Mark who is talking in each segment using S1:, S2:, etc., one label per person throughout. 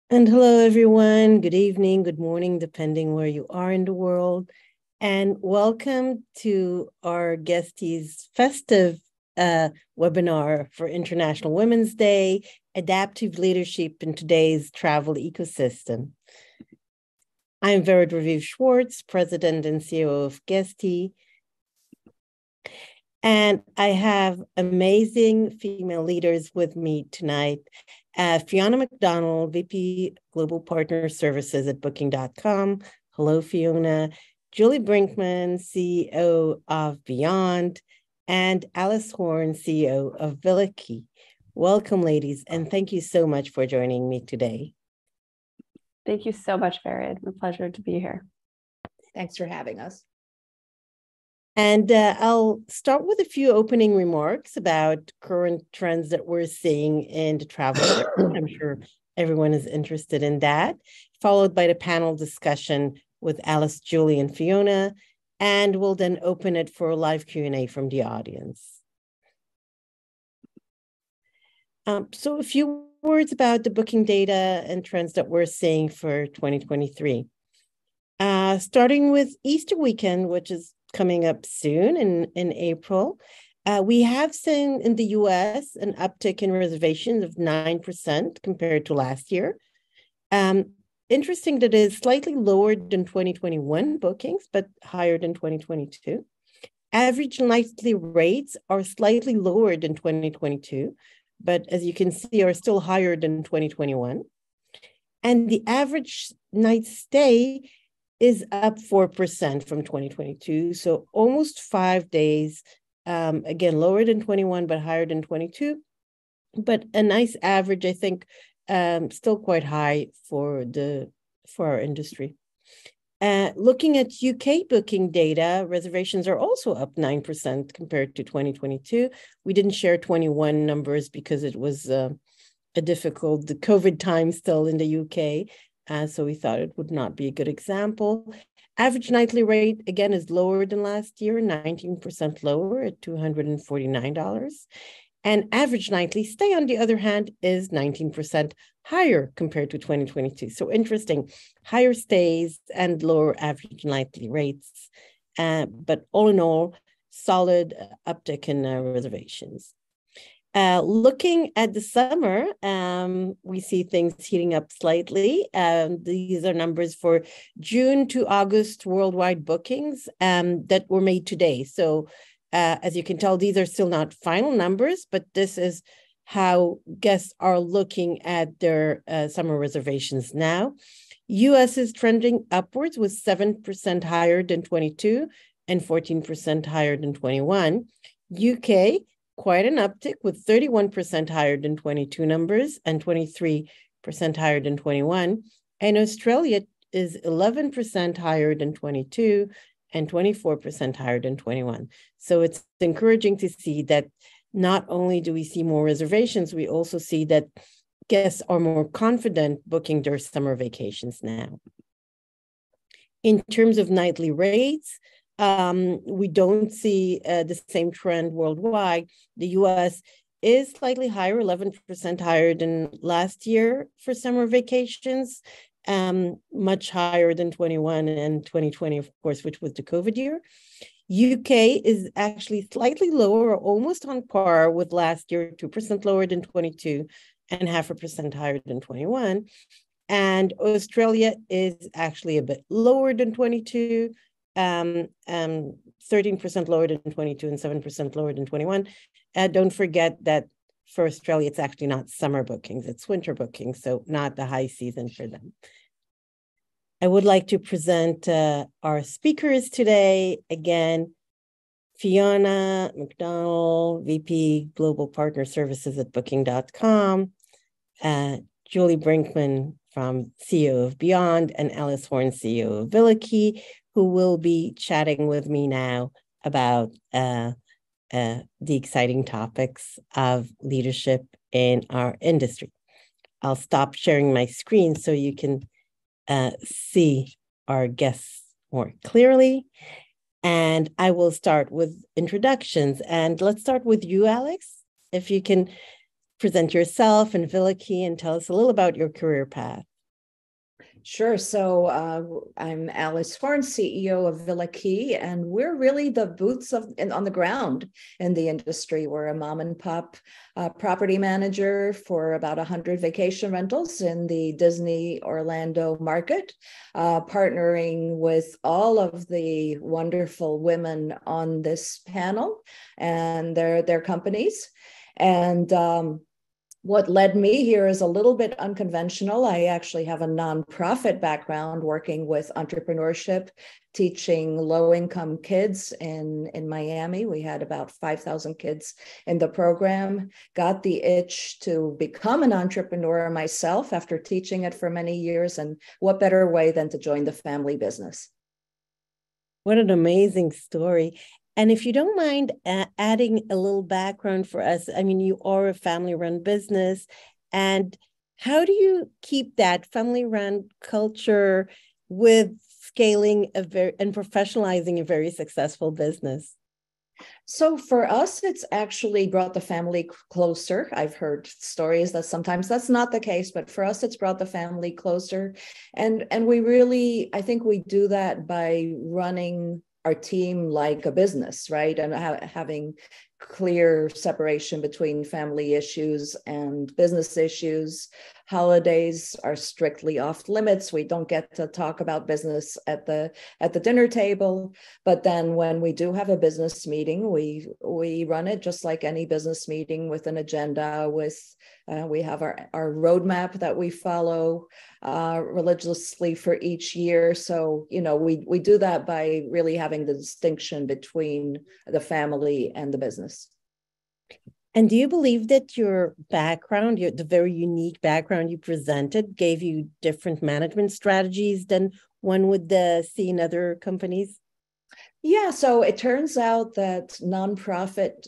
S1: And hello, everyone. Good evening, good morning, depending where you are in the world. And welcome to our Guesty's festive webinar for International Women's Day, Adaptive Leadership in Today's Travel Ecosystem. I'm Vered Raviv Schwartz, President and CEO of Guesty. And I have amazing female leaders with me tonight. Fiona McDonald, VP Global Partner Services at Booking.com. Hello, Fiona. Julie Brinkman, CEO of Beyond, and Alice Horn, CEO of Villiki. Welcome, ladies, and thank you so much for joining me today.
S2: Thank you so much, Farid. A pleasure to be here.
S3: Thanks for having us.
S1: And I'll start with a few opening remarks about current trends that we're seeing in the travel sector. I'm sure everyone is interested in that, followed by the panel discussion with Alice, Julie, and Fiona, and we'll then open it for a live Q&A from the audience. So a few words about the booking data and trends that we're seeing for 2023. Starting with Easter weekend, which is coming up soon in April, we have seen in the US an uptick in reservations of 9% compared to last year. Interesting that it is slightly lower than 2021 bookings, but higher than 2022. Average nightly rates are slightly lower than 2022, but as you can see, are still higher than 2021. And the average night stay is up 4% from 2022. So almost 5 days, again, lower than 21, but higher than 22. But a nice average, I think, still quite high for our industry. Looking at UK booking data, reservations are also up 9% compared to 2022. We didn't share 21 numbers because it was the COVID time still in the UK. So we thought it would not be a good example. Average nightly rate, again, is lower than last year, 19% lower at $249. And average nightly stay, on the other hand, is 19% higher compared to 2022. So interesting, higher stays and lower average nightly rates. But all in all, solid uptick in reservations. Looking at the summer, we see things heating up slightly. These are numbers for June to August worldwide bookings that were made today. So as you can tell, these are still not final numbers, but this is how guests are looking at their summer reservations now. US is trending upwards with 7% higher than 22 and 14% higher than 21. UK, quite an uptick with 31% higher than 22 numbers and 23% higher than 21. And Australia is 11% higher than 22 and 24% higher than 21. So it's encouraging to see that not only do we see more reservations, we also see that guests are more confident booking their summer vacations now. In terms of nightly rates, we don't see the same trend worldwide. The US is slightly higher, 11% higher than last year for summer vacations, much higher than 21 and 2020, of course, which was the COVID year. UK is actually slightly lower, almost on par with last year, 2% lower than 22 and 0.5% higher than 21. And Australia is actually a bit lower than 22, 13% lower than 22 and 7% lower than 21. Don't forget that for Australia, it's actually not summer bookings, it's winter bookings, so not the high season for them. I would like to present our speakers today. Again, Fiona McDonald, VP Global Partner Services at Booking.com, Julie Brinkman from CEO of Beyond, and Alice Horn, CEO of Villiki, who will be chatting with me now about the exciting topics of leadership in our industry. I'll stop sharing my screen so you can see our guests more clearly. And I will start with introductions. And let's start with you, Alex. If you can present yourself and Villiki and tell us a little about your career path.
S3: Sure. So I'm Alice Horn, CEO of Villa Key, and we're really the boots on the ground in the industry. We're a mom and pop property manager for about 100 vacation rentals in the Disney Orlando market, partnering with all of the wonderful women on this panel and their companies. And what led me here is a little bit unconventional. I actually have a nonprofit background working with entrepreneurship, teaching low-income kids in Miami. We had about 5,000 kids in the program. Got the itch to become an entrepreneur myself after teaching it for many years. And what better way than to join the family business?
S1: What an amazing story. And if you don't mind adding a little background for us, I mean, you are a family-run business, and how do you keep that family-run culture with scaling and professionalizing a very successful business?
S3: So for us, it's actually brought the family closer. I've heard stories that sometimes that's not the case, but for us, it's brought the family closer. And we really, I think we do that by running our team like a business, right? And having clear separation between family issues and business issues. Holidays are strictly off limits. We don't get to talk about business at the dinner table. But then when we do have a business meeting, we run it just like any business meeting with an agenda. We have our roadmap that we follow religiously for each year. So we do that by really having the distinction between the family and the business.
S1: And do you believe that your background, the very unique background you presented, gave you different management strategies than one would see in other companies?
S3: Yeah, so it turns out that nonprofit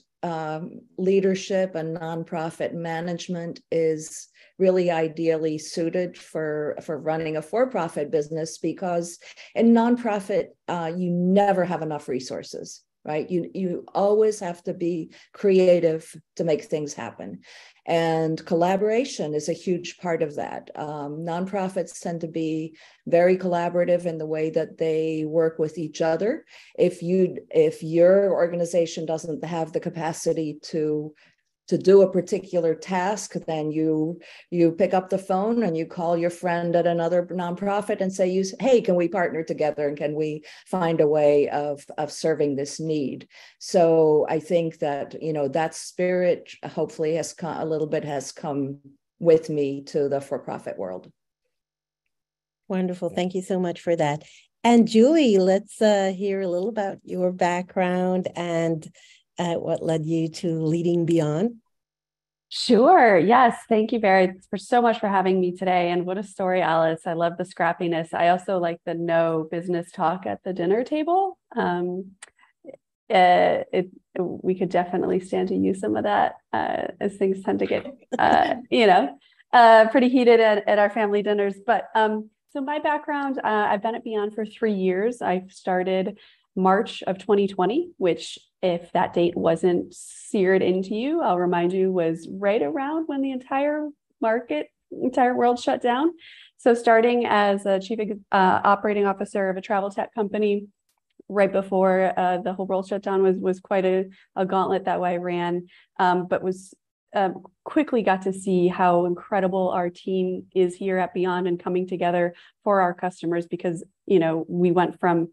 S3: leadership and nonprofit management is really ideally suited for running a for-profit business, because in nonprofit, you never have enough resources. Right? You always have to be creative to make things happen. And collaboration is a huge part of that. Nonprofits tend to be very collaborative in the way that they work with each other. If your organization doesn't have the capacity to do a particular task, then you pick up the phone and you call your friend at another nonprofit and say, hey, can we partner together, and can we find a way of serving this need? So I think that that spirit hopefully has come with me to the for-profit world.
S1: Wonderful. Thank you so much for that. And Julie, let's hear a little about your background and what led you to Leading Beyond?
S2: Sure. Yes. Thank you, Barry, for so much for having me today. And what a story, Alice. I love the scrappiness. I also like the no business talk at the dinner table. We could definitely stand to use some of that as things tend to get, pretty heated at our family dinners. But so my background, I've been at Beyond for 3 years. I started March of 2020, which, if that date wasn't seared into you, I'll remind you, was right around when the entire world shut down. So starting as a chief operating officer of a travel tech company right before the whole world shut down was quite a gauntlet that I ran, but was quickly got to see how incredible our team is here at Beyond and coming together for our customers, because we went from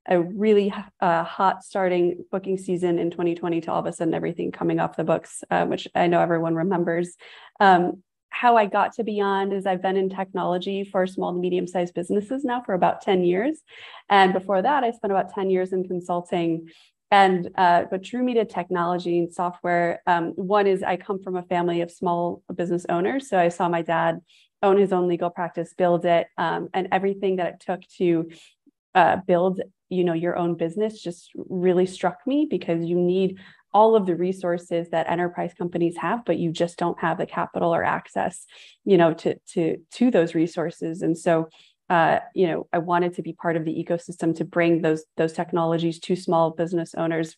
S2: a really hot starting booking season in 2020 to all of a sudden everything coming off the books, which I know everyone remembers. How I got to Beyond is I've been in technology for small to medium-sized businesses now for about 10 years. And before that, I spent about 10 years in consulting. And what drew me to technology and software, one is I come from a family of small business owners. So I saw my dad own his own legal practice, build it, and everything that it took to build your own business just really struck me, because you need all of the resources that enterprise companies have, but you just don't have the capital or access, to those resources. And so, I wanted to be part of the ecosystem to bring those technologies to small business owners.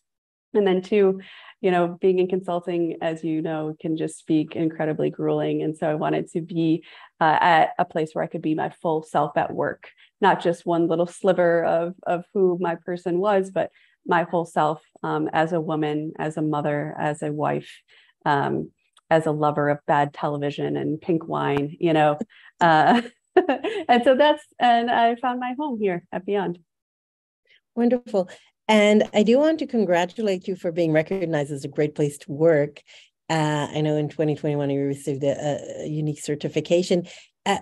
S2: And then two, being in consulting, as you know, can just be incredibly grueling. And so I wanted to be at a place where I could be my full self at work, not just one little sliver of who my person was, but my whole self, as a woman, as a mother, as a wife, as a lover of bad television and pink wine, and I found my home here at Beyond.
S1: Wonderful. And I do want to congratulate you for being recognized as a great place to work. I know in 2021 you received a unique certification.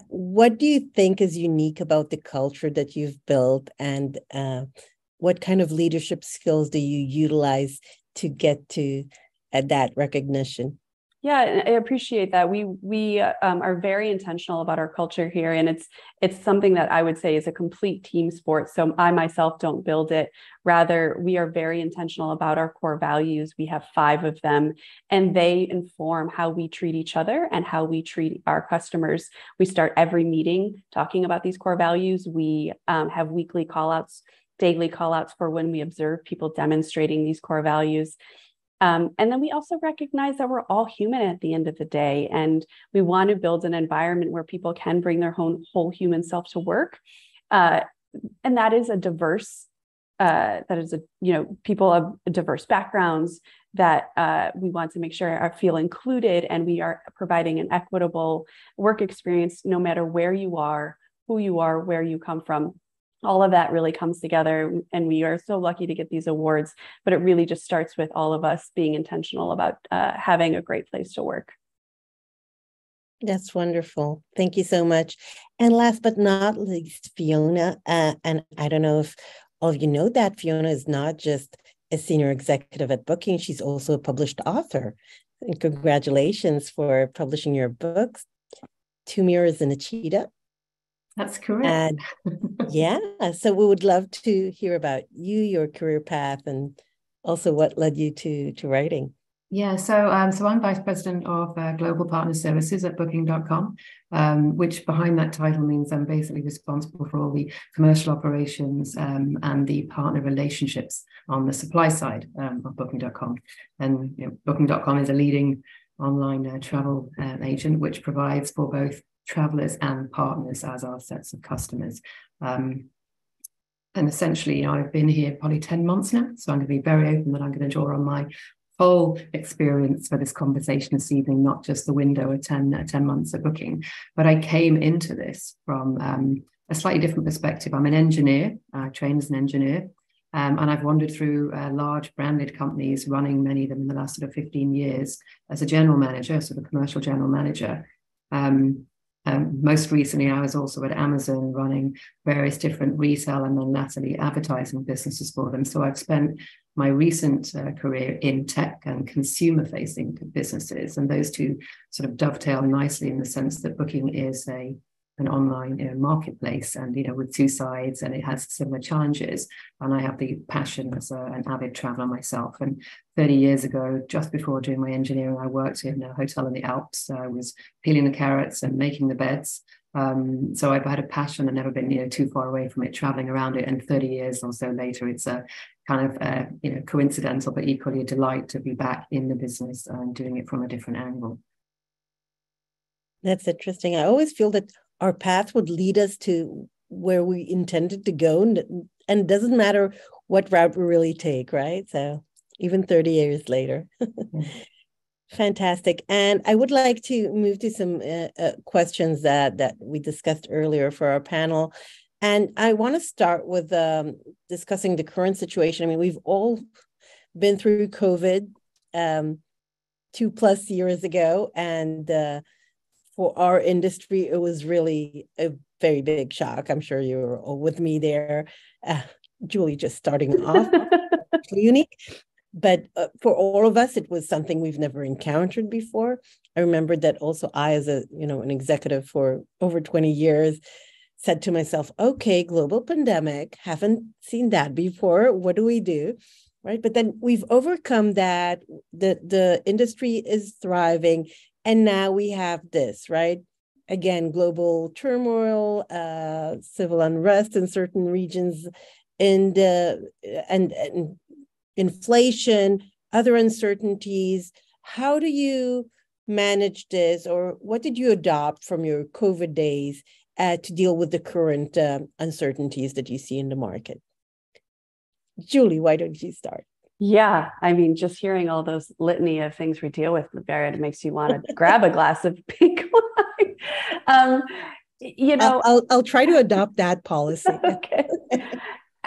S1: What do you think is unique about the culture that you've built, and what kind of leadership skills do you utilize to get to that recognition?
S2: Yeah, I appreciate that. We are very intentional about our culture here, and it's something that I would say is a complete team sport. So I myself don't build it. Rather, we are very intentional about our core values. We have 5 of them, and they inform how we treat each other and how we treat our customers. We start every meeting talking about these core values. We have weekly callouts, daily callouts for when we observe people demonstrating these core values. And then we also recognize that we're all human at the end of the day, and we want to build an environment where people can bring their whole human self to work. And that is a diverse, people of diverse backgrounds that we want to make sure feel included, and we are providing an equitable work experience no matter where you are, who you are, where you come from. All of that really comes together, and we are so lucky to get these awards, but it really just starts with all of us being intentional about having a great place to work.
S1: That's wonderful. Thank you so much. And last but not least, Fiona, and I don't know if all of you know that Fiona is not just a senior executive at Booking, she's also a published author. And congratulations for publishing your books, Two Mirrors and a Cheetah.
S4: That's correct.
S1: And yeah, so we would love to hear about you, your career path, and also what led you to writing.
S4: Yeah, so I'm Vice President of Global Partner Services at Booking.com, which behind that title means I'm basically responsible for all the commercial operations and the partner relationships on the supply side of Booking.com. And Booking.com is a leading online travel agent, which provides for both travelers and partners as our sets of customers. And essentially, I've been here probably 10 months now, so I'm going to be very open that I'm going to draw on my whole experience for this conversation this evening, not just the window of 10 months of Booking. But I came into this from a slightly different perspective. I'm an engineer, trained as an engineer, and I've wandered through large branded companies, running many of them in the last sort of 15 years as a general manager, sort of commercial general manager. Most recently, I was also at Amazon running various different retail and then latterly advertising businesses for them. So I've spent my recent career in tech and consumer-facing businesses, and those two sort of dovetail nicely in the sense that Booking is an online marketplace, and with 2 sides, and it has similar challenges. And I have the passion as an avid traveler myself. And 30 years ago, just before doing my engineering, I worked in a hotel in the Alps. I was peeling the carrots and making the beds. So I've had a passion and never been too far away from it, traveling around it. And 30 years or so later, it's a kind of coincidental, but equally a delight to be back in the business and doing it from a different angle.
S1: That's interesting. I always feel that our path would lead us to where we intended to go, and it doesn't matter what route we really take, right? So even 30 years later. Fantastic. And I would like to move to some questions that we discussed earlier for our panel. And I want to start with discussing the current situation. I mean, we've all been through COVID 2+ years ago, and for our industry, it was really a very big shock. I'm sure you were all with me there. Julie just starting off, unique. But for all of us, it was something we've never encountered before. I remember that also I, as an executive for over 20 years, said to myself, okay, global pandemic, haven't seen that before. What do we do? Right. But then we've overcome that. The industry is thriving. And now we have this, right? Again, global turmoil, civil unrest in certain regions, and inflation, other uncertainties. How do you manage this, or what did you adopt from your COVID days to deal with the current uncertainties that you see in the market? Julie, why don't you start?
S2: Yeah, I mean, just hearing all those litany of things we deal with, Barrett, it makes you want to grab a glass of pink wine.
S1: I'll try to adopt that policy.
S2: Okay.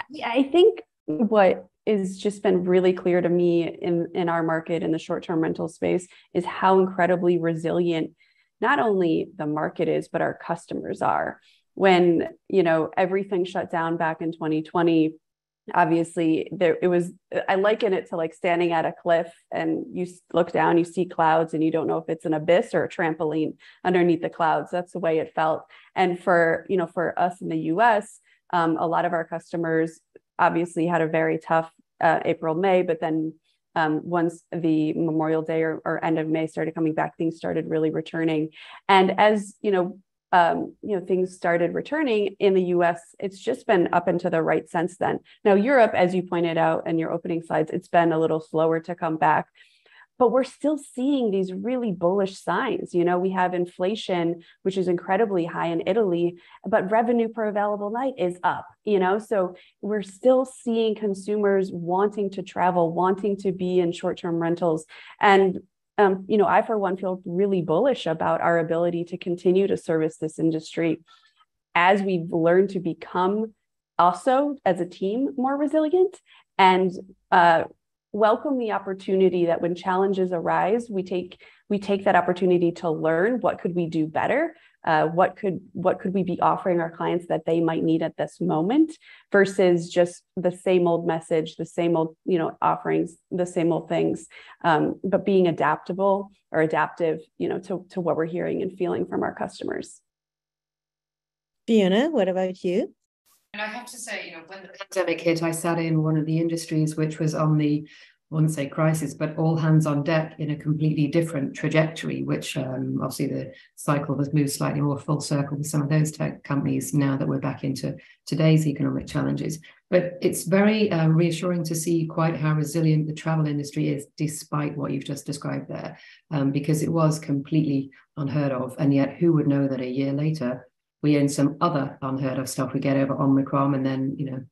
S2: Yeah, I think what is just been really clear to me in our market in the short-term rental space is how incredibly resilient not only the market is, but our customers are. When, everything shut down back in 2020, obviously I liken it to like standing at a cliff and you look down, you see clouds and you don't know if it's an abyss or a trampoline underneath the clouds. That's the way it felt. And for us in the US, a lot of our customers obviously had a very tough April, May, but then once the Memorial Day or end of May started coming back, things started really returning. And as things started returning in the US, it's just been up and to the right since then. Now, Europe, as you pointed out in your opening slides, it's been a little slower to come back, but we're still seeing these really bullish signs. We have inflation, which is incredibly high in Italy, but revenue per available night is up, so we're still seeing consumers wanting to travel, wanting to be in short-term rentals. And I, for one, feel really bullish about our ability to continue to service this industry as we've learned to become also, as a team, more resilient and welcome the opportunity that when challenges arise, we take that opportunity to learn what could we do better, what could we be offering our clients that they might need at this moment, versus just the same old message, the same old offerings, the same old things, but being adaptive to what we're hearing and feeling from our customers.
S1: Fiona, what about you?
S4: And I have to say, when the pandemic hit, I sat in one of the industries which was on the, I wouldn't say crisis, but all hands on deck in a completely different trajectory, which obviously the cycle has moved slightly more full circle with some of those tech companies now that we're back into today's economic challenges. But it's very reassuring to see quite how resilient the travel industry is, despite what you've just described there, because it was completely unheard of. And yet who would know that a year later, we in some other unheard of stuff we get over Omicron, and then,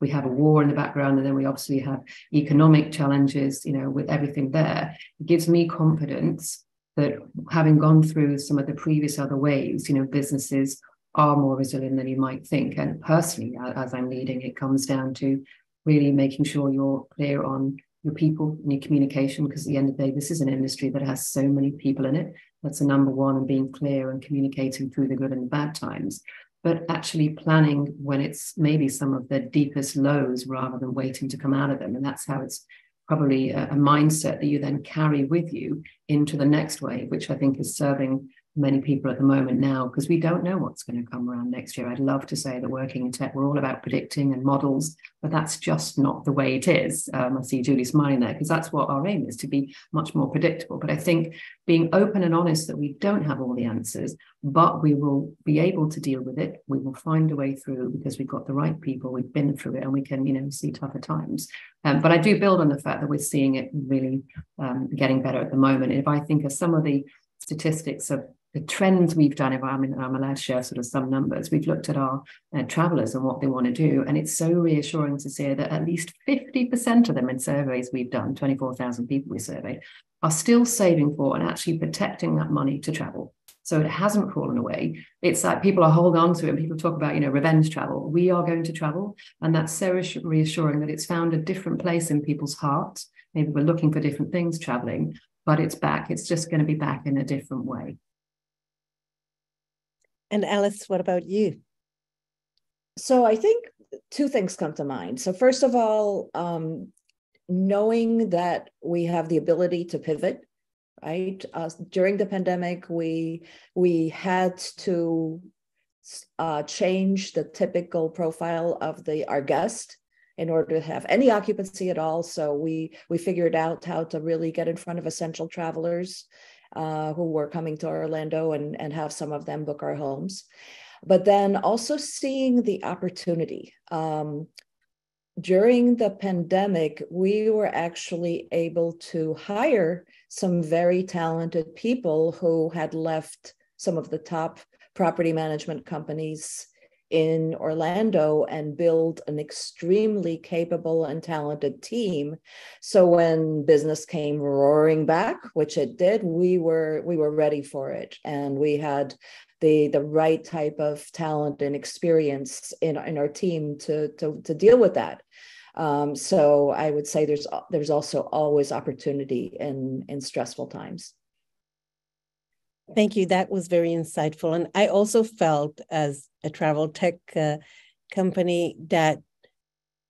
S4: we have a war in the background, and then we obviously have economic challenges, with everything there. It gives me confidence that having gone through some of the previous other waves, businesses are more resilient than you might think. And personally, as I'm leading, it comes down to really making sure you're clear on your people and your communication, because at the end of the day, this is an industry that has so many people in it. That's the number one, and being clear and communicating through the good and the bad times, but actually planning when it's maybe some of the deepest lows rather than waiting to come out of them. And that's how it's probably a mindset that you then carry with you into the next wave, which I think is serving many people at the moment now, because we don't know what's going to come around next year. I'd love to say that working in tech, we're all about predicting and models, but that's just not the way it is. I see Julie smiling there, because that's what our aim is, to be much more predictable. But I think being open and honest that we don't have all the answers, but we will be able to deal with it. We will find a way through, because we've got the right people, we've been through it, and we can, see tougher times. But I do build on the fact that we're seeing it really getting better at the moment. If I think of some of the statistics of the trends we've done, if I'm allowed to share sort of some numbers, we've looked at our travelers and what they want to do. And it's so reassuring to see that at least 50% of them in surveys we've done, 24,000 people we surveyed, are still saving for and actually protecting that money to travel. So it hasn't fallen away. It's like people are holding on to it, and people talk about, revenge travel. We are going to travel. And that's so reassuring that it's found a different place in people's hearts. Maybe we're looking for different things traveling, but it's back. It's just going to be back in a different way.
S1: And Alice, what about you?
S3: So I think two things come to mind. So first of all, knowing that we have the ability to pivot, right? During the pandemic, we had to change the typical profile of our guest in order to have any occupancy at all. So we figured out how to really get in front of essential travelers who were coming to Orlando and have some of them book our homes. But then also seeing the opportunity. during the pandemic, we were actually able to hire some very talented people who had left some of the top property management companies in Orlando and build an extremely capable and talented team. So when business came roaring back, which it did, we were ready for it, and we had the right type of talent and experience in our team to deal with that. So I would say there's also always opportunity in stressful times.
S1: Thank you. That was very insightful. And I also felt, as a travel tech company, that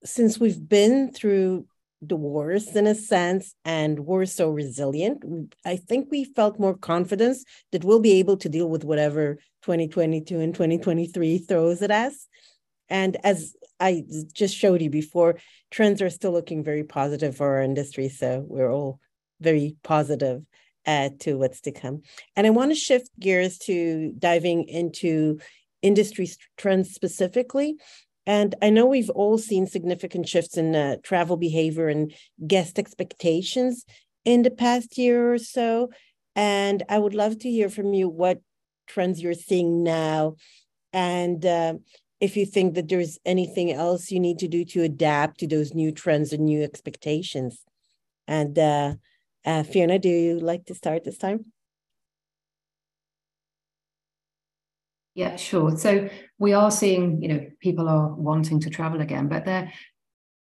S1: since we've been through the worst in a sense, and we're so resilient, I think we felt more confidence that we'll be able to deal with whatever 2022 and 2023 throws at us. And as I just showed you before, trends are still looking very positive for our industry. So we're all very positive to what's to come. And I want to shift gears to diving into industry trends specifically. And I know we've all seen significant shifts in travel behavior and guest expectations in the past year or so. And I would love to hear from you what trends you're seeing now, and if you think that there's anything else you need to do to adapt to those new trends and new expectations. And Fiona, do you like to start this time?
S4: Yeah, sure. So we are seeing, people are wanting to travel again, but they're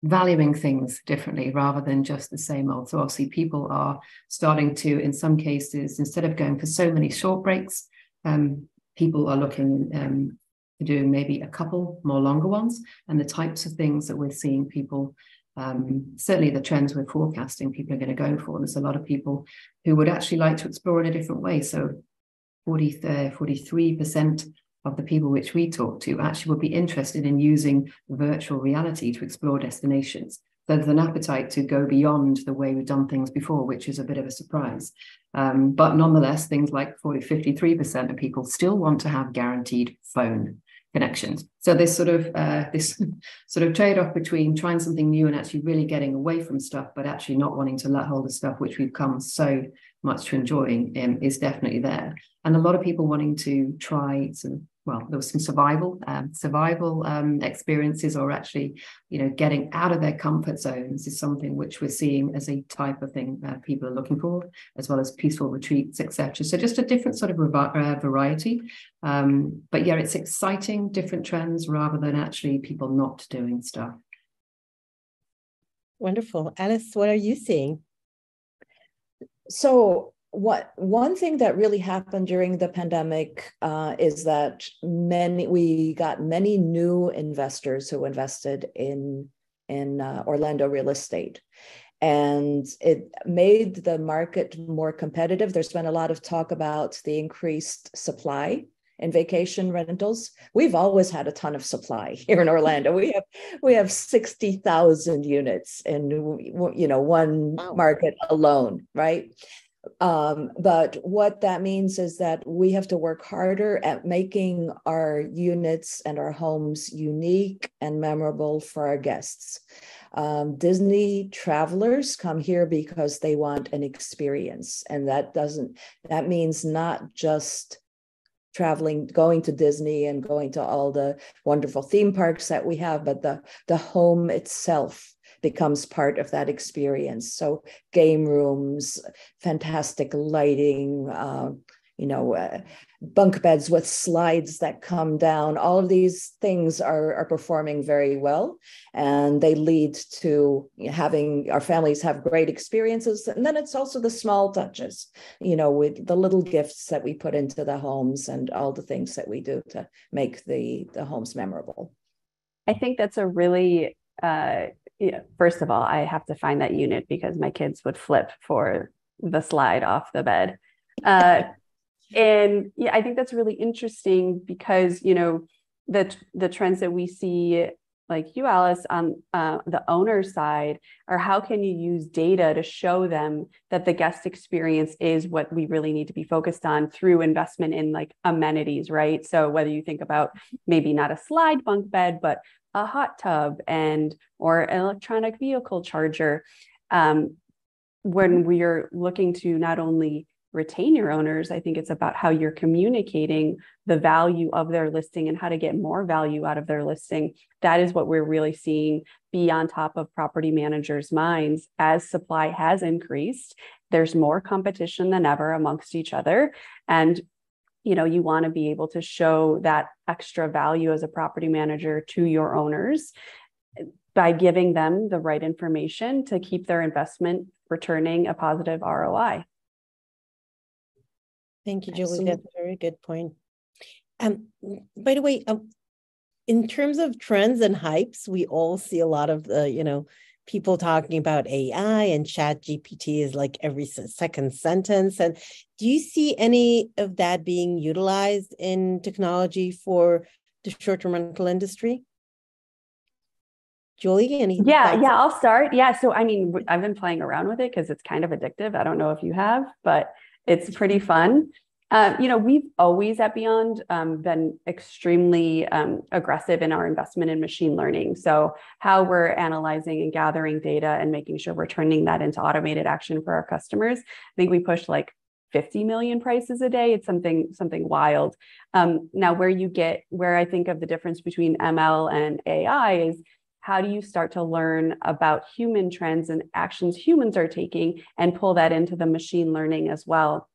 S4: valuing things differently rather than just the same old. So obviously people are starting to, in some cases, instead of going for so many short breaks, people are looking for doing maybe a couple more longer ones. And the types of things that we're seeing people, certainly the trends we're forecasting, people are going to go for. There's a lot of people who would actually like to explore in a different way. So 43% of the people which we talk to actually would be interested in using virtual reality to explore destinations. There's an appetite to go beyond the way we've done things before, which is a bit of a surprise. But nonetheless, things like 53% of people still want to have guaranteed phone connections. So this sort of trade-off between trying something new and actually really getting away from stuff, but actually not wanting to let hold of stuff which we've come so much to enjoying is definitely there. And a lot of people wanting to try some, well, there was some survival experiences, or actually, getting out of their comfort zones is something which we're seeing as a type of thing that people are looking for, as well as peaceful retreats, etc. So just a different sort of variety. But yeah, it's exciting, different trends rather than actually people not doing stuff.
S1: Wonderful. Alice, what are you seeing?
S3: So one thing that really happened during the pandemic is that we got many new investors who invested in Orlando real estate, and it made the market more competitive. There's been a lot of talk about the increased supply in vacation rentals. We've always had a ton of supply here in Orlando. We have 60,000 units in one market alone, right? But what that means is that we have to work harder at making our units and our homes unique and memorable for our guests. Disney travelers come here because they want an experience, and that means not just traveling, going to Disney and going to all the wonderful theme parks that we have, but the home itself becomes part of that experience. So game rooms, fantastic lighting, bunk beds with slides that come down. All of these things are performing very well, and they lead to having our families have great experiences. And then it's also the small touches, with the little gifts that we put into the homes and all the things that we do to make the homes memorable.
S2: I think that's a really first of all, I have to find that unit because my kids would flip for the slide off the bed. And yeah, I think that's really interesting because, the trends that we see, like you, Alice, on the owner side, are how can you use data to show them that the guest experience is what we really need to be focused on through investment in like amenities, right? So whether you think about maybe not a slide bunk bed, but a hot tub or an electronic vehicle charger. When we're looking to not only retain your owners, I think it's about how you're communicating the value of their listing and how to get more value out of their listing. That is what we're really seeing be on top of property managers' minds as supply has increased. There's more competition than ever amongst each other. And you want to be able to show that extra value as a property manager to your owners by giving them the right information to keep their investment returning a positive ROI.
S1: Thank you, Julie. That's a very good point. By the way, in terms of trends and hypes, we all see a lot of the, people talking about AI and ChatGPT is like every second sentence. And do you see any of that being utilized in technology for the short-term rental industry? Julie, any thoughts?
S2: Yeah, I'll start. Yeah, so I've been playing around with it because it's kind of addictive. I don't know if you have, but it's pretty fun. We've always at Beyond been extremely aggressive in our investment in machine learning. So how we're analyzing and gathering data and making sure we're turning that into automated action for our customers. I think we push like 50 million prices a day. It's something wild. Now, where I think of the difference between ML and AI is how do you start to learn about human trends and actions humans are taking and pull that into the machine learning as well?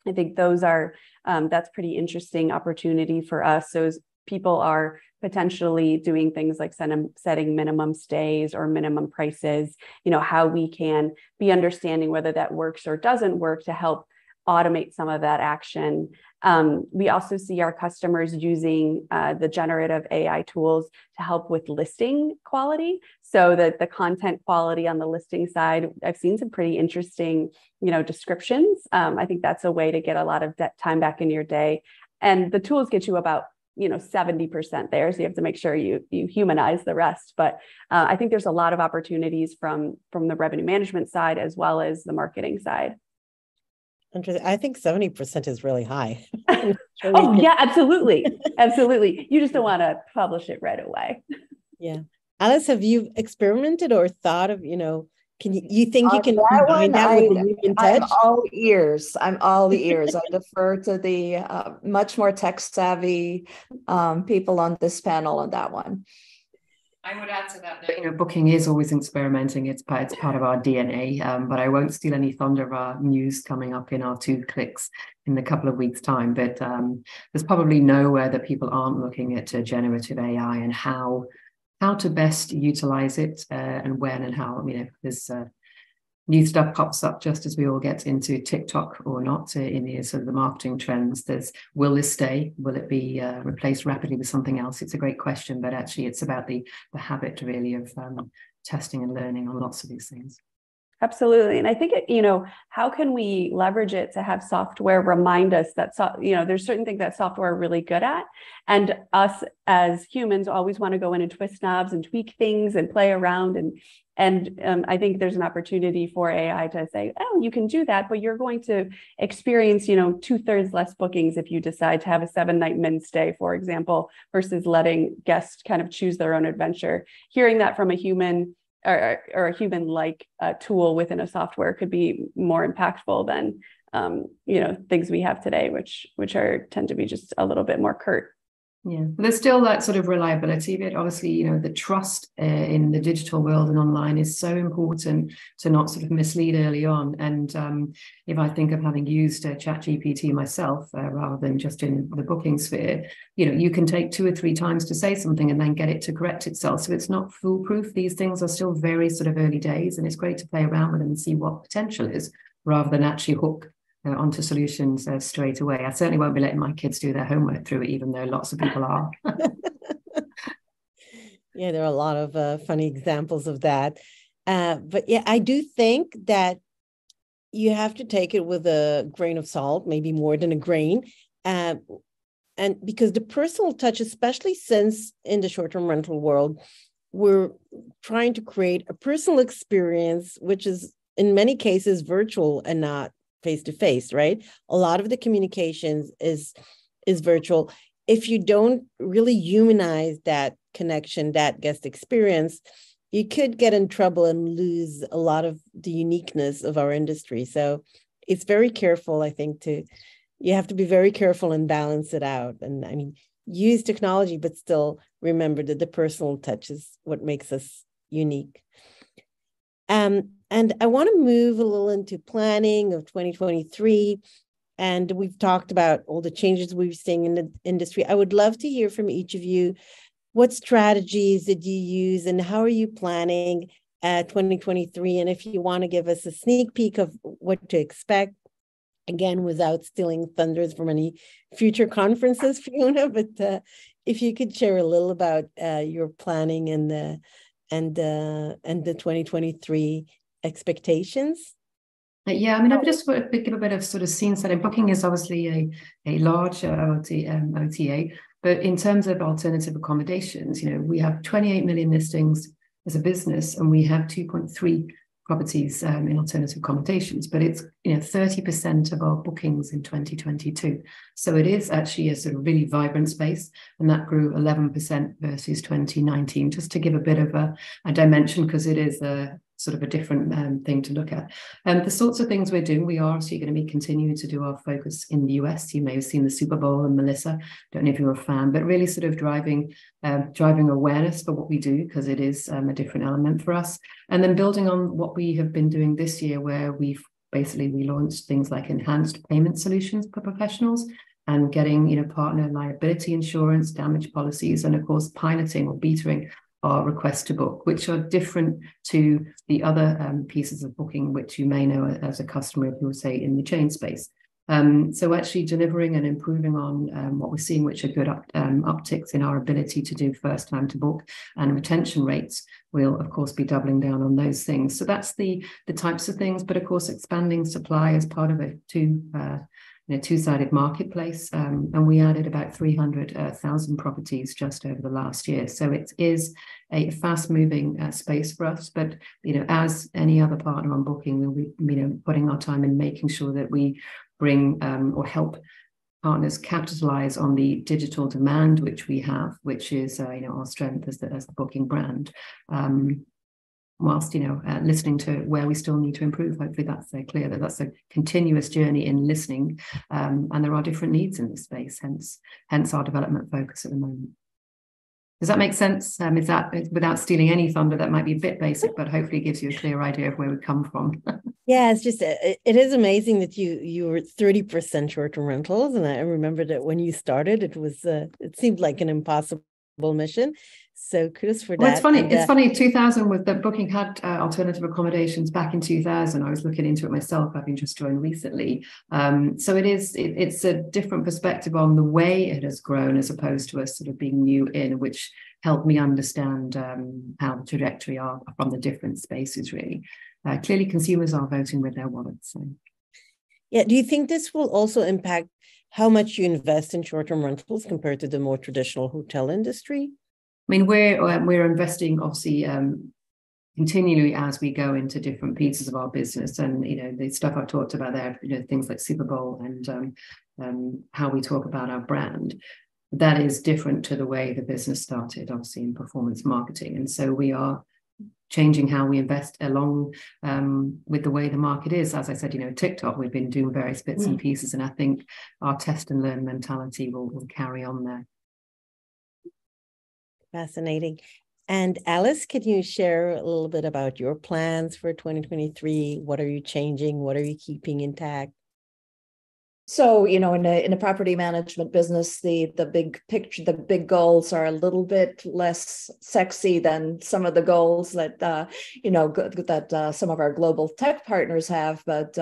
S2: I think that's pretty interesting opportunity for us. So as people are potentially doing things like setting minimum stays or minimum prices, how we can be understanding whether that works or doesn't work to help automate some of that action. We also see our customers using the generative AI tools to help with listing quality. So that the content quality on the listing side, I've seen some pretty interesting, descriptions. I think that's a way to get a lot of time back in your day. And the tools get you about 70% there. So you have to make sure you humanize the rest. But I think there's a lot of opportunities from the revenue management side as well as the marketing side.
S1: Interesting. I think 70% is really high.
S2: Oh, yeah, absolutely. Absolutely. You just don't want to publish it right away.
S1: Yeah. Alice, have you experimented or thought of, can you think you can combine that with the human touch?
S3: I'm all ears. I defer to the much more tech savvy people on this panel on that one.
S4: I would add to that, Booking is always experimenting. It's part of our DNA, but I won't steal any thunder of our news coming up in our 2 clicks in a couple of weeks' time. But there's probably nowhere that people aren't looking at generative AI and how to best utilize it and when and how. There's new stuff pops up just as we all get into TikTok or not in the sort of the marketing trends. Will this stay? Will it be replaced rapidly with something else? It's a great question, but actually it's about the habit really of testing and learning on lots of these things.
S2: Absolutely. And I think, how can we leverage it to have software remind us that, there's certain things that software are really good at. And us as humans always want to go in and twist knobs and tweak things and play around. And I think there's an opportunity for AI to say, oh, you can do that, but you're going to experience, 2/3 less bookings if you decide to have a 7-night min stay, for example, versus letting guests kind of choose their own adventure. Hearing that from a human or a human-like tool within a software could be more impactful than things we have today, which tend to be just a little bit more curt.
S4: Yeah, but there's still that sort of reliability of it. Obviously, the trust in the digital world and online is so important to not sort of mislead early on. And if I think of having used ChatGPT myself, rather than just in the booking sphere, you can take 2 or 3 times to say something and then get it to correct itself. So it's not foolproof. These things are still very sort of early days, and it's great to play around with them and see what potential is, rather than actually hook onto solutions straight away. I certainly won't be letting my kids do their homework through it, even though lots of people are.
S1: Yeah, there are a lot of funny examples of that. But yeah, I do think that you have to take it with a grain of salt, maybe more than a grain. And because the personal touch, especially since in the short-term rental world, we're trying to create a personal experience, which is in many cases virtual and not face-to-face, right? A lot of the communications is virtual. If you don't really humanize that connection, that guest experience, you could get in trouble and lose a lot of the uniqueness of our industry. So it's very careful, I think, you have to be very careful and balance it out. And I mean, use technology, but still remember that the personal touch is what makes us unique. And I want to move a little into planning of 2023. And we've talked about all the changes we're seeing in the industry. I would love to hear from each of you. What strategies did you use and how are you planning 2023? And if you want to give us a sneak peek of what to expect, again, without stealing thunders from any future conferences, Fiona, but if you could share a little about your planning and the 2023 expectations.
S4: Yeah, I mean, I just want to give a bit of sort of scene setting. Booking is obviously a large OTA, but in terms of alternative accommodations, we have 28 million listings as a business, and we have 2.3 properties in alternative accommodations, but it's 30% of our bookings in 2022. So it is actually a sort of really vibrant space, and that grew 11% versus 2019, just to give a bit of a dimension, because it is a sort of a different thing to look at. The sorts of things we're doing, we are actually going to be continuing to do our focus in the US. You may have seen the Super Bowl and Melissa, don't know if you're a fan, but really sort of driving awareness for what we do, because it is a different element for us. And then building on what we have been doing this year, where we launched things like enhanced payment solutions for professionals, and getting partner liability insurance, damage policies, and of course piloting or beating our request to book, which are different to the other pieces of booking, which you may know as a customer, if you will say, in the chain space. So actually delivering and improving on what we're seeing, which are good upticks in our ability to do first time to book, and retention rates will of course be doubling down on those things. So that's the types of things, but of course expanding supply as part of a two-sided marketplace, and we added about 300,000 properties just over the last year. So it is a fast-moving space for us, but as any other partner on Booking, we'll be putting our time in making sure that we bring or help partners capitalize on the digital demand which we have, which is our strength as the Booking brand. Whilst listening to where we still need to improve. Hopefully that's clear that that's a continuous journey in listening, and there are different needs in this space, hence our development focus at the moment. Does that make sense? Is that, without stealing any thunder, that might be a bit basic, but hopefully it gives you a clear idea of where we come from.
S1: Yeah, it's just, it is amazing that you were 30% short-term rentals, and I remember that when you started, it seemed like an impossible mission. So kudos for that.
S4: Well, it's funny. 2000 was the Booking had alternative accommodations back in 2000. I was looking into it myself, having just joined recently. So it's a different perspective on the way it has grown, as opposed to us sort of being new in, which helped me understand how the trajectory are from the different spaces. Really, clearly, consumers are voting with their wallets. So.
S1: Yeah. Do you think this will also impact how much you invest in short-term rentals compared to the more traditional hotel industry?
S4: I mean, we're investing obviously continually as we go into different pieces of our business, and the stuff I've talked about there, things like Super Bowl and how we talk about our brand. That is different to the way the business started, obviously in performance marketing, and so we are changing how we invest along with the way the market is. As I said, TikTok, we've been doing various bits and pieces, and I think our test and learn mentality will carry on there.
S1: Fascinating. And Alice, can you share a little bit about your plans for 2023? What are you changing? What are you keeping intact?
S3: So, in a property management business, the big picture, the big goals are a little bit less sexy than some of the goals that some of our global tech partners have. But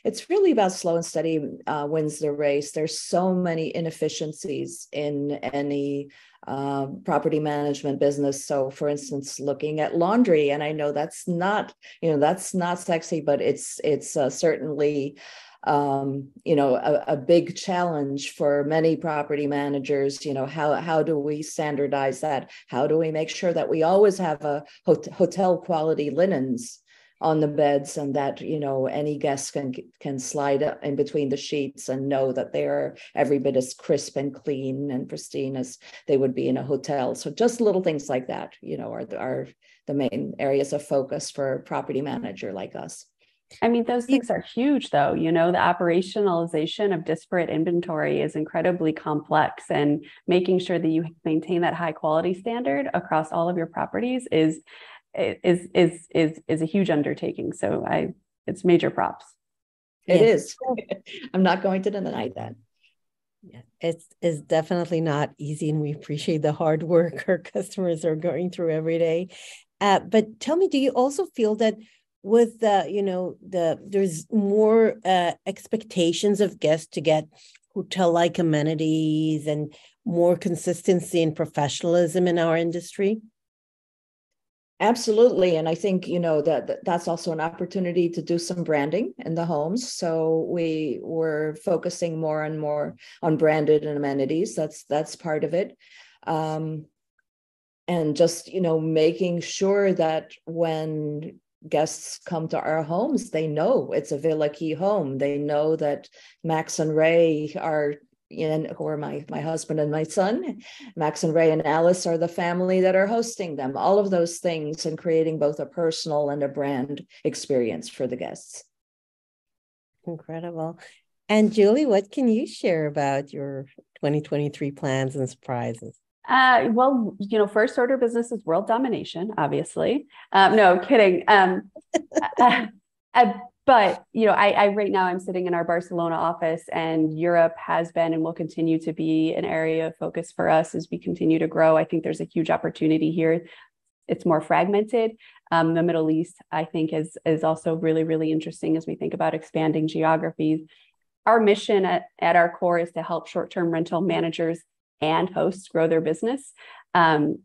S3: it's really about slow and steady wins the race. There's so many inefficiencies in any property management business. So, for instance, looking at laundry, and I know that's not sexy, but it's certainly a big challenge for many property managers. How do we standardize that? How do we make sure that we always have a hotel quality linens on the beds, and that, any guest can slide in between the sheets and know that they are every bit as crisp and clean and pristine as they would be in a hotel. So just little things like that, are the main areas of focus for a property manager like us.
S2: I mean, those things are huge, though. The operationalization of disparate inventory is incredibly complex, and making sure that you maintain that high quality standard across all of your properties is a huge undertaking. So it's major props.
S3: It is. I'm not going to deny that.
S1: Yeah, it's definitely not easy, and we appreciate the hard work our customers are going through every day. But tell me, do you also feel that with there's more expectations of guests to get hotel-like amenities and more consistency and professionalism in our industry?
S3: Absolutely. And I think, that's also an opportunity to do some branding in the homes. So we were focusing more and more on branded and amenities. That's part of it. And just, making sure that when guests come to our homes, they know it's a Villa Key home. They know that Max and Ray are who are my husband and my son. Max and Ray and Alice are the family that are hosting them. All of those things, and creating both a personal and a brand experience for the guests.
S1: Incredible. And Julie, what can you share about your 2023 plans and surprises?
S2: Well, first order business is world domination, obviously. No, kidding. But, I right now I'm sitting in our Barcelona office, and Europe has been and will continue to be an area of focus for us as we continue to grow. I think there's a huge opportunity here. It's more fragmented. The Middle East, I think, is also really, really interesting as we think about expanding geographies. Our mission at our core is to help short-term rental managers and hosts grow their business. Fiona,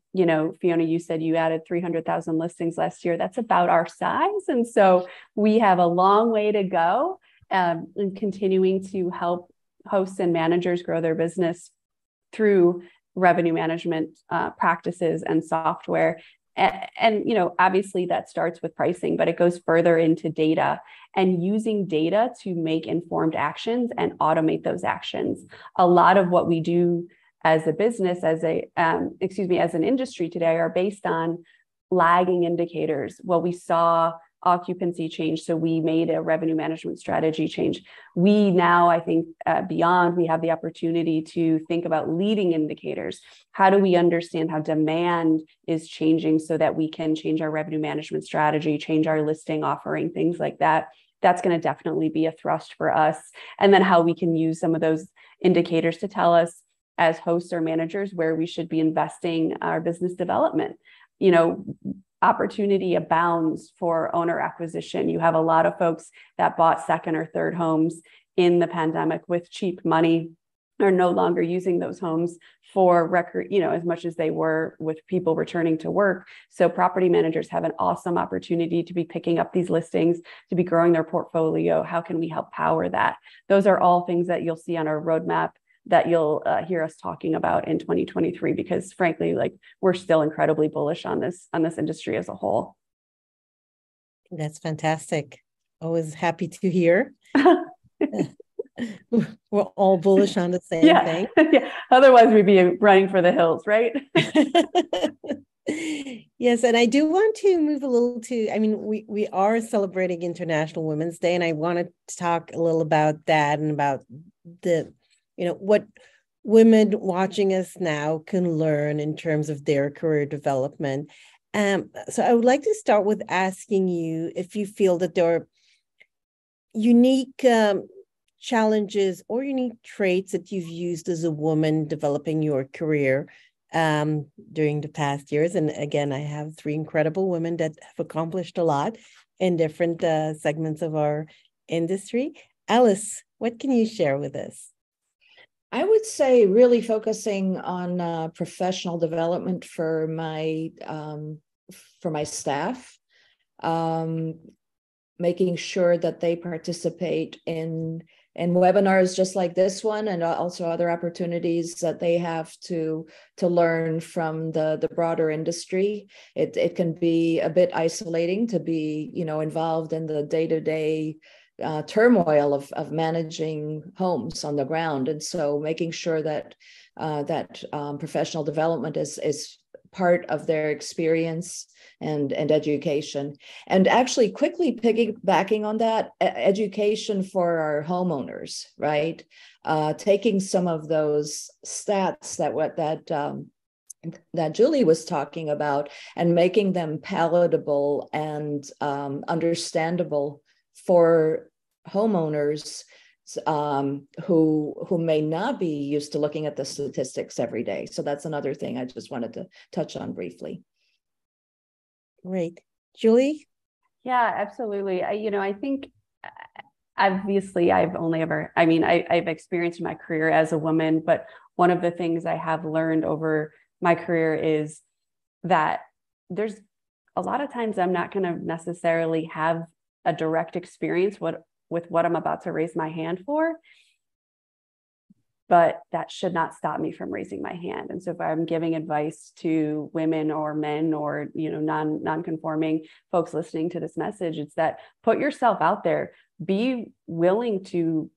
S2: you said you added 300,000 listings last year. That's about our size. And so we have a long way to go in continuing to help hosts and managers grow their business through revenue management practices and software. And obviously that starts with pricing, but it goes further into data and using data to make informed actions and automate those actions. A lot of what we do as a business, as an industry today, are based on lagging indicators. Well, we saw occupancy change, so we made a revenue management strategy change. We now, I think, beyond, we have the opportunity to think about leading indicators. How do we understand how demand is changing so that we can change our revenue management strategy, change our listing offering, things like that? That's going to definitely be a thrust for us. And then how we can use some of those indicators to tell us as hosts or managers where we should be investing our business development. Opportunity abounds for owner acquisition. You have a lot of folks that bought second or third homes in the pandemic with cheap money, are no longer using those homes for record, as much as they were with people returning to work. So property managers have an awesome opportunity to be picking up these listings, to be growing their portfolio. How can we help power that? Those are all things that you'll see on our roadmap that you'll hear us talking about in 2023, because frankly, we're still incredibly bullish on this industry as a whole.
S1: That's fantastic. Always happy to hear. We're all bullish on the same thing.
S2: Yeah. Otherwise we'd be running for the hills, right?
S1: Yes. And I do want to move a little to, we are celebrating International Women's Day, and I want to talk a little about that and about what women watching us now can learn in terms of their career development. So I would like to start with asking you if you feel that there are unique challenges or unique traits that you've used as a woman developing your career during the past years. And again, I have three incredible women that have accomplished a lot in different segments of our industry. Alice, what can you share with us?
S3: I would say really focusing on professional development for my staff, making sure that they participate in webinars just like this one, and also other opportunities that they have to learn from the broader industry. It can be a bit isolating to be, involved in the day-to-day turmoil of managing homes on the ground. And so making sure that professional development is part of their experience and education. And actually quickly piggybacking on that, education for our homeowners, right? Taking some of those stats that Julie was talking about and making them palatable and understandable for homeowners who may not be used to looking at the statistics every day. So that's another thing I just wanted to touch on briefly.
S1: Great. Julie?
S2: Yeah, absolutely. I think obviously I've experienced my career as a woman, but one of the things I have learned over my career is that there's a lot of times I'm not going to necessarily have a direct experience with what I'm about to raise my hand for, but that should not stop me from raising my hand. And so if I'm giving advice to women or men or, non-conforming folks listening to this message, it's that put yourself out there, be willing to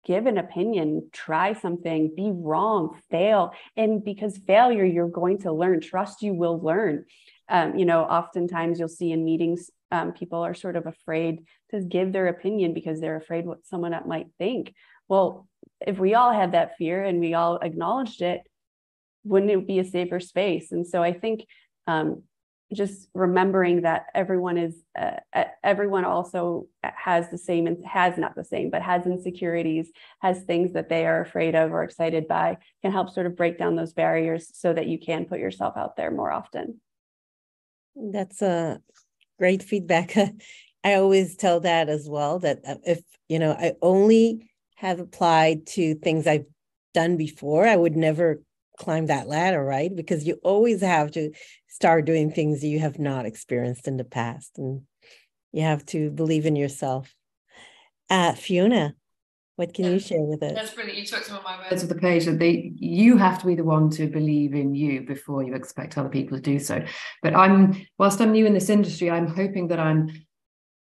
S2: give an opinion, try something, be wrong, fail. And because failure, you're going to learn. Trust you will learn. Oftentimes you'll see in meetings, people are sort of afraid to give their opinion because they're afraid what someone might think. Well, if we all had that fear and we all acknowledged it, wouldn't it be a safer space? And so I think just remembering that everyone also has has insecurities, has things that they are afraid of or excited by, can help sort of break down those barriers so that you can put yourself out there more often.
S1: That's a great feedback. I always tell that as well, that if, I only have applied to things I've done before, I would never climb that ladder, right? Because you always have to start doing things you have not experienced in the past, and you have to believe in yourself. Fiona, what can you share with us?
S4: That's brilliant. You took some of my words of the page, that you have to be the one to believe in you before you expect other people to do so. But whilst I'm new in this industry, I'm hoping that I'm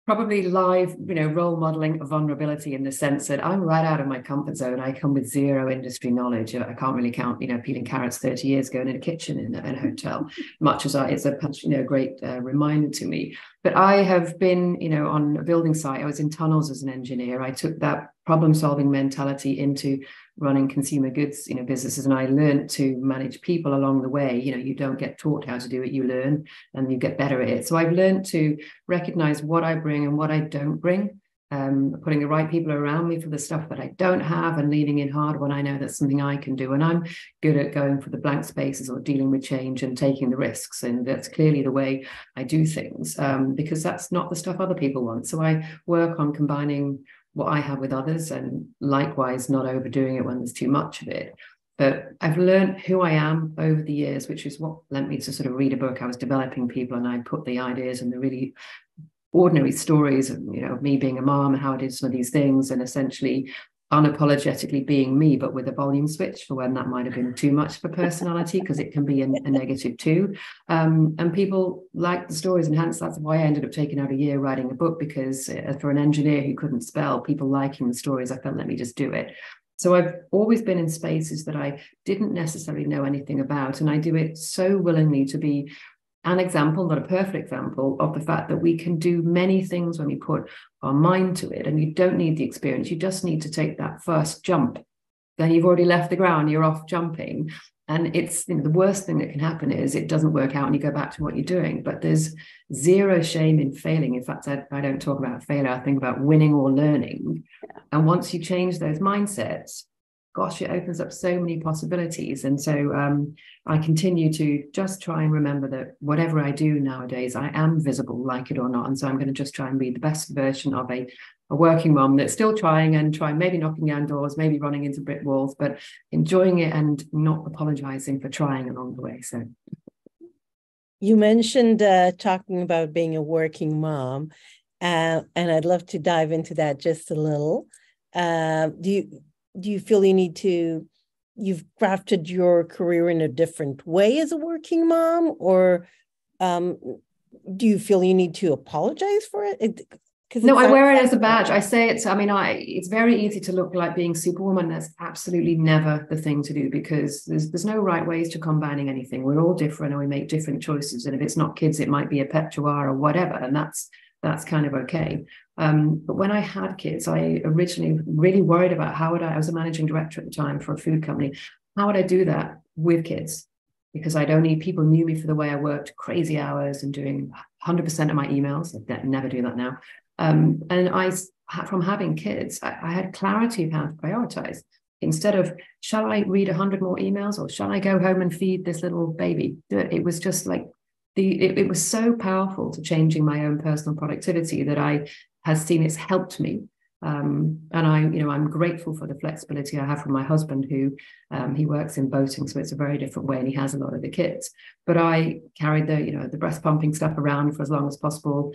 S4: probably live, role modeling of vulnerability, in the sense that I'm right out of my comfort zone. I come with zero industry knowledge. I can't really count, peeling carrots 30 years ago in a kitchen in a hotel, much as it's a great reminder to me. But I have been, on a building site. I was in tunnels as an engineer. I took that problem-solving mentality into running consumer goods, businesses, and I learned to manage people along the way. You don't get taught how to do it, you learn and you get better at it. So I've learned to recognize what I bring and what I don't bring, putting the right people around me for the stuff that I don't have, and leaning in hard when I know that's something I can do. And I'm good at going for the blank spaces or dealing with change and taking the risks. And that's clearly the way I do things, because that's not the stuff other people want. So I work on combining what I have with others, and likewise not overdoing it when there's too much of it. But I've learned who I am over the years, which is what led me to sort of read a book. I was developing people, and I put the ideas and the really ordinary stories of, of me being a mom and how I did some of these things, and essentially unapologetically being me, but with a volume switch for when that might have been too much for personality, because it can be a negative too. And people like the stories, and hence that's why I ended up taking out a year writing a book, because for an engineer who couldn't spell, people liking the stories, I felt, let me just do it. So I've always been in spaces that I didn't necessarily know anything about, and I do it so willingly to be an example, not a perfect example, of the fact that we can do many things when we put our mind to it. And you don't need the experience. You just need to take that first jump. Then you've already left the ground, you're off jumping. And it's, the worst thing that can happen is it doesn't work out and you go back to what you're doing. But there's zero shame in failing. In fact, I don't talk about failure. I think about winning or learning. And once you change those mindsets, gosh, it opens up so many possibilities. And so I continue to just try and remember that whatever I do nowadays, I am visible, like it or not. And so I'm going to just try and be the best version of a working mom that's still trying, maybe knocking down doors, maybe running into brick walls, but enjoying it and not apologizing for trying along the way. So
S1: you mentioned talking about being a working mom, and I'd love to dive into that just a little. Do you feel you've crafted your career in a different way as a working mom, or do you feel you need to apologize for it?
S4: No, I wear it as a badge. I say it. I mean, it's very easy to look like being Superwoman. That's absolutely never the thing to do, because there's no right ways to combining anything. We're all different and we make different choices. And if it's not kids, it might be a pet tu or whatever. And that's kind of okay. But when I had kids, I originally really worried about I was a managing director at the time for a food company. How would I do that with kids? Because people knew me for the way I worked crazy hours and doing 100% of my emails. I never do that now. And from having kids, I had clarity of how to prioritize. Instead of, shall I read 100 more emails, or shall I go home and feed this little baby? It was just like, it was so powerful to changing my own personal productivity that I have seen it's helped me. And I'm grateful for the flexibility I have from my husband, who he works in boating, so it's a very different way, and he has a lot of the kids. But I carried the breast pumping stuff around for as long as possible.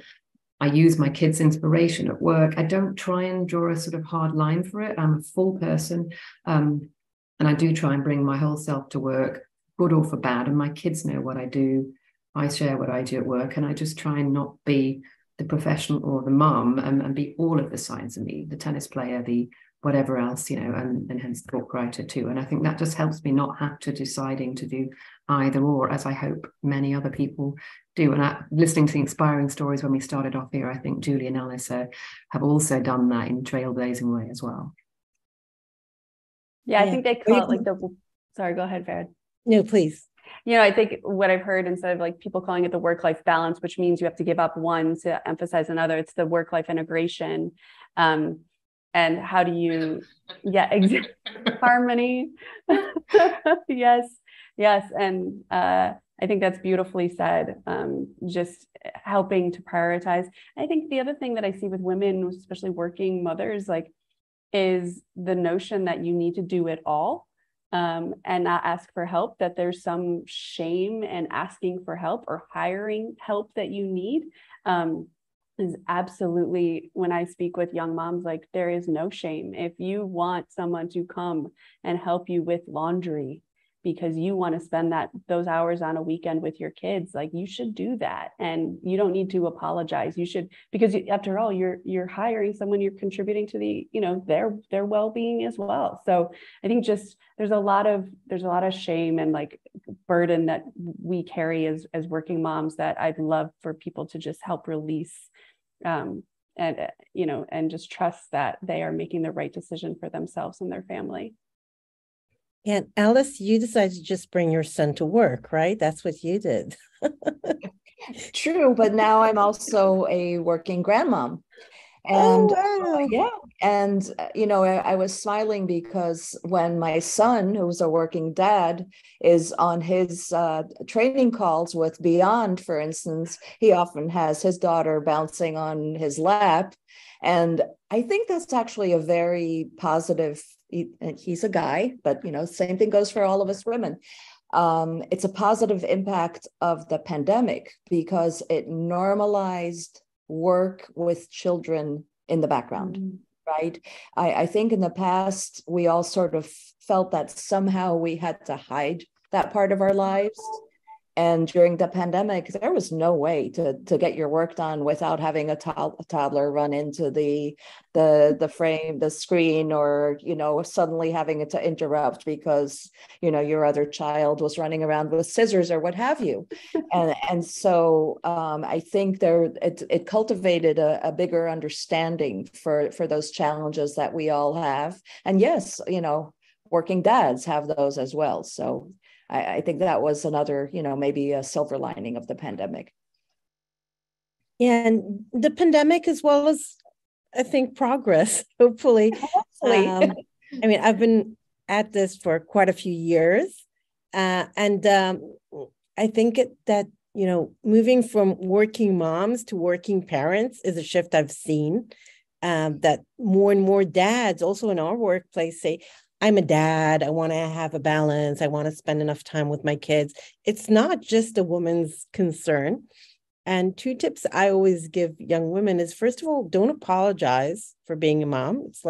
S4: I use my kids' inspiration at work. I don't try and draw a sort of hard line for it. I'm a full person, and I do try and bring my whole self to work, good or for bad. And my kids know what I do. I share what I do at work, and I just try and not be the professional or the mom, and be all of the sides of me, the tennis player, the whatever else, and hence the book writer too. And I think that just helps me not have to deciding to do either or, as I hope many other people do. And listening to the inspiring stories when we started off here, I think Julie and Alice have also done that in a trailblazing way as well.
S2: Yeah, I think they call it sorry, go ahead, Farad.
S1: No, please.
S2: I think what I've heard, instead of like people calling it the work-life balance, which means you have to give up one to emphasize another, it's the work-life integration. And how do you, harmony. Yes. And I think that's beautifully said. Just helping to prioritize. I think the other thing that I see with women, especially working mothers, is the notion that you need to do it all. And not ask for help, that there's some shame in asking for help or hiring help that you need. Is absolutely, when I speak with young moms, there is no shame. If you want someone to come and help you with laundry because you want to spend those hours on a weekend with your kids, you should do that. And you don't need to apologize. You should, because after all, you're hiring someone, you're contributing to the, their well-being as well. So I think just there's a lot of shame and burden that we carry as working moms that I'd love for people to just help release, and just trust that they are making the right decision for themselves and their family.
S1: And Alice, you decided to just bring your son to work, right? That's what you did.
S3: True, but now I'm also a working grandmom. And
S1: wow.
S3: And I was smiling because when my son, who's a working dad, is on his training calls with Beyond, for instance, he often has his daughter bouncing on his lap. And I think that's actually a very positive, he's a guy, but same thing goes for all of us women. It's a positive impact of the pandemic because it normalized work with children in the background, right? I think in the past, we all sort of felt that somehow we had to hide that part of our lives. And during the pandemic, there was no way to get your work done without having a toddler run into the frame, the screen, or, suddenly having to interrupt because, your other child was running around with scissors or what have you. And so I think it cultivated a bigger understanding for those challenges that we all have. And yes, working dads have those as well. So I think that was another, maybe a silver lining of the pandemic.
S1: And the pandemic, as well as, I think, progress, hopefully. I've been at this for quite a few years. And I think that, moving from working moms to working parents is a shift I've seen, that more and more dads also in our workplace say, I'm a dad. I want to have a balance. I want to spend enough time with my kids. It's not just a woman's concern. And 2 tips I always give young women is, first of all, don't apologize for being a mom. It's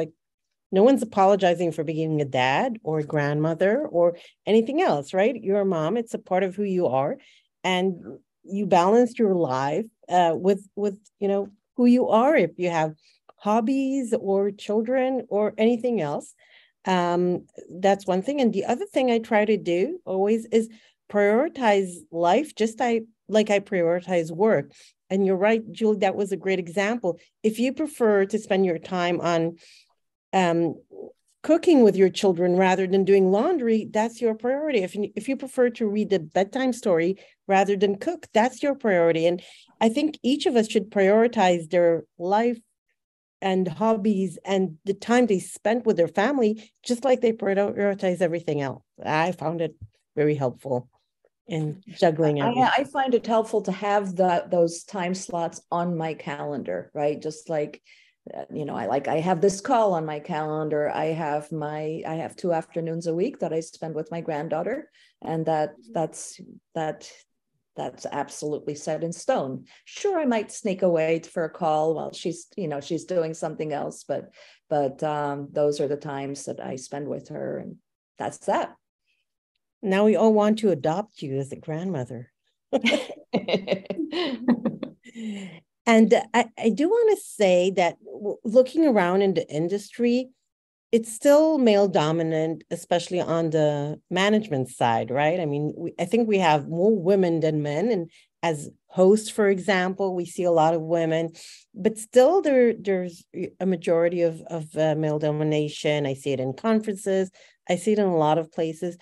S1: No one's apologizing for being a dad or a grandmother or anything else, right? You're a mom. It's a part of who you are. And you balance your life with who you are. If you have hobbies or children or anything else, that's one thing. And the other thing I try to do always is prioritize life just like I prioritize work. And you're right, Julie, that was a great example. If you prefer to spend your time on cooking with your children rather than doing laundry, that's your priority. If you prefer to read the bedtime story rather than cook, that's your priority. And I think each of us should prioritize their life and hobbies and the time they spent with their family, just like they prioritize everything else. I found it very helpper in juggling everything.
S3: I find it helpful to have those time slots on my calendar, right? Just like, I have this call on my calendar. I have 2 afternoons a week that I spend with my granddaughter, and that's absolutely set in stone. Sure, I might sneak away for a call while she's doing something else, but those are the times that I spend with her, and that's that.
S1: Now we all want to adopt you as a grandmother. And I do want to say that looking around in the industry, it's still male dominant, especially on the management side, right? I mean, I think we have more women than men. And as hosts, for example, we see a lot of women, but still there's a majority of male domination. I see it in conferences. I see it in a lot of places.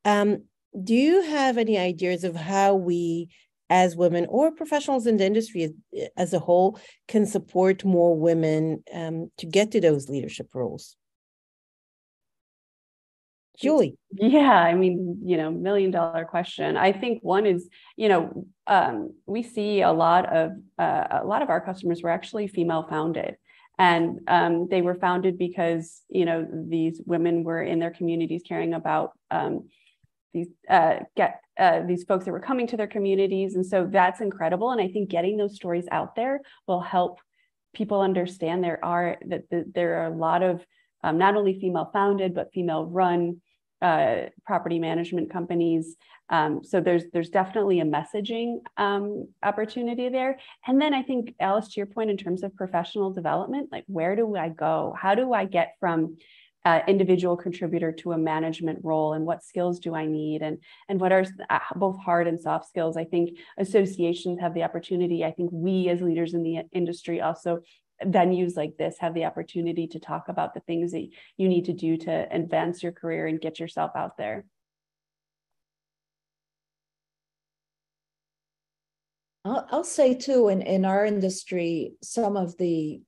S1: Do you have any ideas of how we, as women or professionals in the industry as a whole, can support more women to get to those leadership roles? Julie.
S2: Yeah, I mean, $1 million question. I think one is, we see a lot of our customers were actually female founded. And they were founded because, these women were in their communities caring about these folks that were coming to their communities. And so that's incredible. And I think getting those stories out there will help people understand there are a lot of not only female founded, but female run property management companies. So there's definitely a messaging opportunity there. And then I think, Alice, to your point, in terms of professional development, like, where do I go? How do I get from individual contributor to a management role, and what skills do I need, and what are both hard and soft skills? I think associations have the opportunity. I think we as leaders in the industry, also venues like this, have the opportunity to talk about the things that you need to do to advance your career and get yourself out there.
S3: I'll say too, in our industry, some of the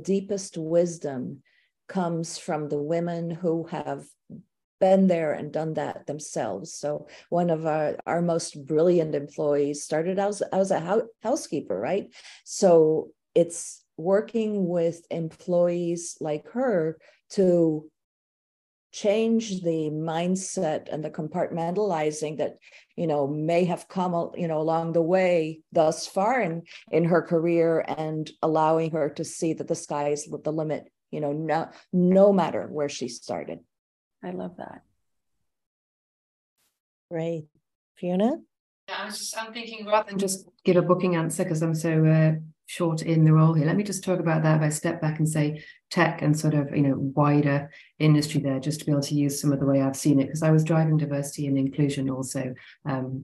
S3: deepest wisdom comes from the women who have been there and done that themselves. So one of our most brilliant employees started out as a housekeeper, right? So it's working with employees like her to change the mindset and the compartmentalizing that may have come along the way thus far in her career, and allowing her to see that the sky is the limit, no matter where she started.
S2: I love that.
S1: Great. Fiona?
S4: Yeah, I'm thinking, rather than just give a booking answer, because I'm so short in the role here, let me just talk about that. If I step back and say tech and sort of wider industry there, just to be able to use some of the way I've seen it, because I was driving diversity and inclusion also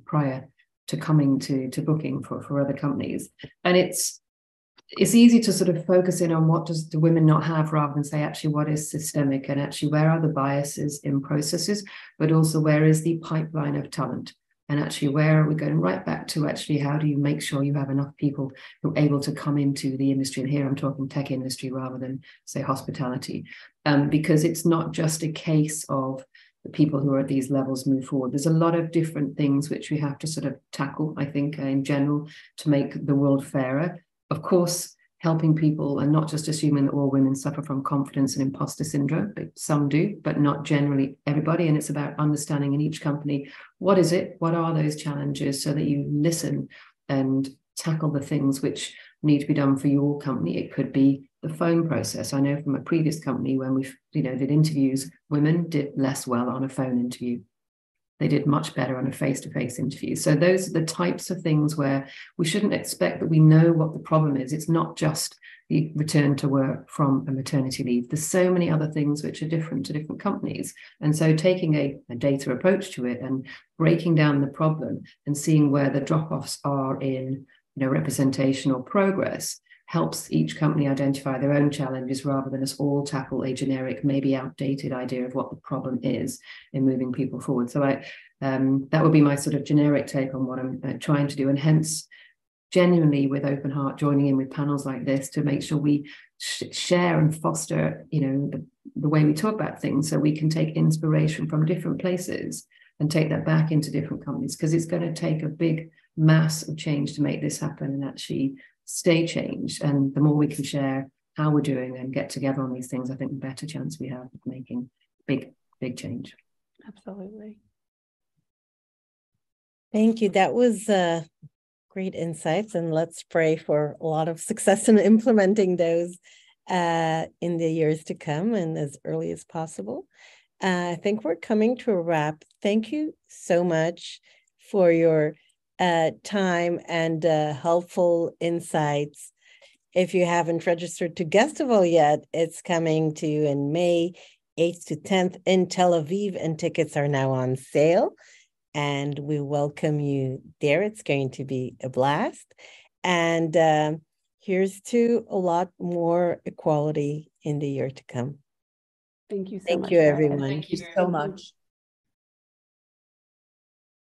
S4: prior to coming to Booking for other companies. And it's easy to sort of focus in on what does the women not have, rather than say actually what is systemic, and actually where are the biases in processes, but also where is the pipeline of talent, and actually where are we going right back to actually how do you make sure you have enough people who are able to come into the industry. And here I'm talking tech industry rather than say hospitality, because it's not just a case of the people who are at these levels move forward. There's a lot of different things which we have to sort of tackle, I think, in general, to make the world fairer. Of course, helping people and not just assuming that all women suffer from confidence and imposter syndrome, but some do, but not generally everybody. And it's about understanding in each company, what is it? What are those challenges, so that you listen and tackle the things which need to be done for your company. It could be the phone process. I know from a previous company when we, did interviews, women did less well on a phone interview. They did much better on a face-to-face interview. So those are the types of things where we shouldn't expect that we know what the problem is. It's not just the return to work from a maternity leave. There's so many other things which are different to different companies. And so taking a data approach to it and breaking down the problem and seeing where the drop-offs are in representation or progress helps each company identify their own challenges rather than us all tackle a generic, maybe outdated idea of what the problem is in moving people forward. So that would be my sort of generic take on what I'm trying to do, and hence genuinely with open heart joining in with panels like this to make sure we share and foster, the way we talk about things, so we can take inspiration from different places and take that back into different companies, because it's going to take a big mass of change to make this happen and actually stay changed. And the more we can share how we're doing and get together on these things, I think the better chance we have of making big change.
S2: Absolutely.
S1: Thank you. That was great insights, and let's pray for a lot of success in implementing those in the years to come and as early as possible. I think we're coming to a wrap. Thank you so much for your time and helpful insights. If you haven't registered to Guestival yet, it's coming to you in May 8th to 10th in Tel Aviv, and tickets are now on sale. And we welcome you there. It's going to be a blast. And here's to a lot more equality in the year to come.
S2: Thank you so much.
S1: Thank you, everyone.
S3: Thank you so much.